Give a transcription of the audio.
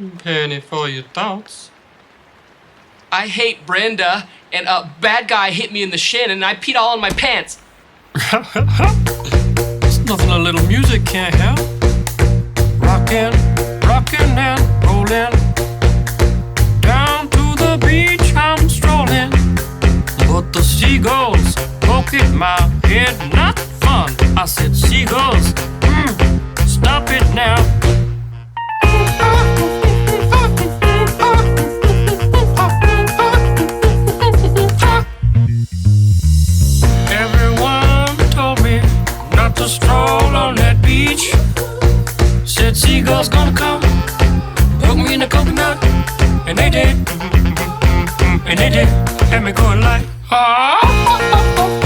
Penny for your thoughts. I hate Brenda, and a bad guy hit me in the shin, and I peed all in my pants. There's nothing a little music can't help. Rockin', rockin' and rollin'. Down to the beach I'm strolling. But the seagulls poke at my head, not fun. I said, seagulls, stop it now. Everyone told me not to stroll on that beach. Said seagulls gonna come, poke me in the coconut, and they did, and they did, had me going like, ah.